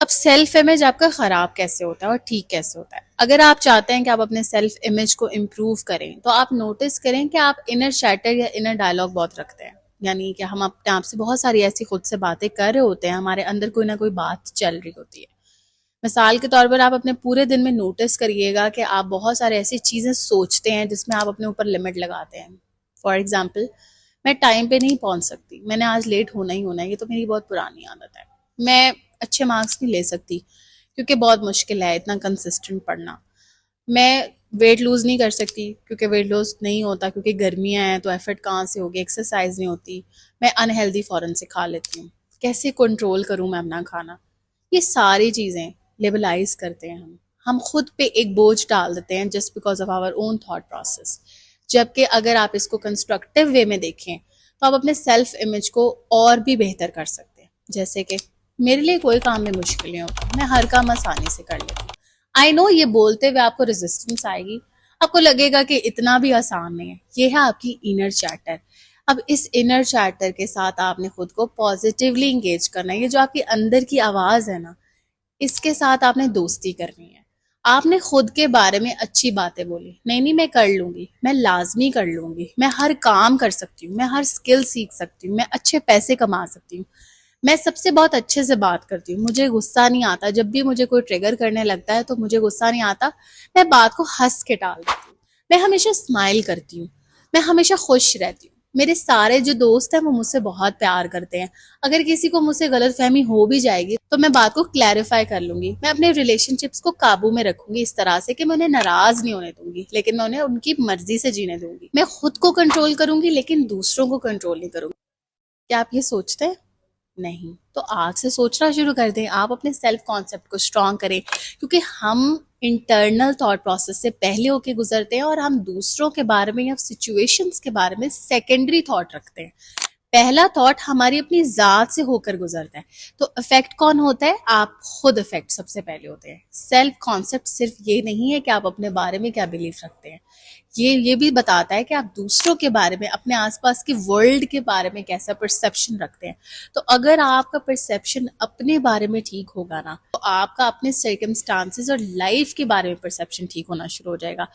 अब self image आपका खराब कैसे होता है और ठीक कैसे होता है? अगर आप चाहते हैं कि आप अपने सेल्फ इमेज को इम्प्रूव करें, तो आप नोटिस करें कि आप इनर चैटर या इनर डायलॉग बहुत रखते हैं। यानी कि हम अपने आप से बहुत सारी ऐसी खुद से बातें कर रहे होते हैं, हमारे अंदर कोई ना कोई बात चल रही होती है। मिसाल के तौर पर आप अपने पूरे दिन में नोटिस करिएगा कि आप बहुत सारे ऐसी चीजें सोचते हैं जिसमें आप अपने ऊपर लिमिट लगाते हैं। फॉर एग्जाम्पल, मैं टाइम पे नहीं पहुंच सकती, मैंने आज लेट होना ही होना है, ये तो मेरी बहुत पुरानी आदत है। मैं अच्छे मार्क्स नहीं ले सकती क्योंकि बहुत मुश्किल है इतना कंसिस्टेंट पढ़ना। मैं वेट लूज नहीं कर सकती क्योंकि वेट लूज नहीं होता, क्योंकि गर्मियां हैं तो एफर्ट कहाँ से होगी, एक्सरसाइज नहीं होती। मैं अनहेल्दी फॉरन से खा लेती हूँ। कैसे कंट्रोल करूँ मैं अपना खाना? ये सारी चीजें लेबलाइज करते हैं हम खुद पे एक बोझ डाल देते हैं just because of our own thought process. जबकि अगर आप इसको कंस्ट्रक्टिव वे में देखें तो आप अपने सेल्फ इमेज को और भी बेहतर कर सकते हैं। जैसे कि मेरे लिए कोई काम में मुश्किल नहीं होता, मैं हर काम आसानी से कर लेती हूँ। आई नो ये बोलते हुए आपको रेजिस्टेंस आएगी, आपको लगेगा कि इतना भी आसान नहीं है। ये है आपकी इनर चैटर। अब इस इनर चैटर के साथ आपने खुद को पॉजिटिवली इंगेज करना है। ये जो आपकी अंदर की आवाज है ना, इसके साथ आपने दोस्ती करनी है। आपने खुद के बारे में अच्छी बातें बोली, नहीं नहीं मैं कर लूंगी, मैं लाजमी कर लूंगी, मैं हर काम कर सकती हूँ, मैं हर स्किल सीख सकती हूँ, मैं अच्छे पैसे कमा सकती हूँ, मैं सबसे बहुत अच्छे से बात करती हूँ, मुझे गुस्सा नहीं आता, जब भी मुझे कोई ट्रिगर करने लगता है तो मुझे गुस्सा नहीं आता, मैं बात को हंस के टाल देती हूँ, मैं हमेशा स्माइल करती हूँ, मैं हमेशा खुश रहती हूँ, मेरे सारे जो दोस्त हैं वो मुझसे बहुत प्यार करते हैं। अगर किसी को मुझसे गलत फहमी हो भी जाएगी तो मैं बात को क्लैरिफाई कर लूंगी। मैं अपने रिलेशनशिप्स को काबू में रखूंगी इस तरह से कि मैं उन्हें नाराज नहीं होने दूंगी, लेकिन मैं उन्हें उनकी मर्जी से जीने दूंगी। मैं खुद को कंट्रोल करूंगी लेकिन दूसरों को कंट्रोल नहीं करूंगी। क्या आप ये सोचते हैं? नहीं तो आज से सोचना शुरू कर दें। आप अपने सेल्फ कॉन्सेप्ट को स्ट्रॉन्ग करें, क्योंकि हम इंटरनल थॉट प्रोसेस से पहले होके गुजरते हैं और हम दूसरों के बारे में या सिचुएशंस के बारे में सेकेंडरी थॉट रखते हैं। पहला थॉट हमारी अपनी जात से होकर गुजरता है। तो इफेक्ट कौन होता है? आप खुद इफेक्ट सबसे पहले होते हैं। सेल्फ कॉन्सेप्ट सिर्फ ये नहीं है कि आप अपने बारे में क्या बिलीव रखते हैं, ये भी बताता है कि आप दूसरों के बारे में, अपने आसपास के वर्ल्ड के बारे में कैसा परसेप्शन रखते हैं। तो अगर आपका परसेप्शन अपने बारे में ठीक होगा ना, तो आपका अपने सर्कमस्टांसेस और लाइफ के बारे में परसेप्शन ठीक होना शुरू हो जाएगा।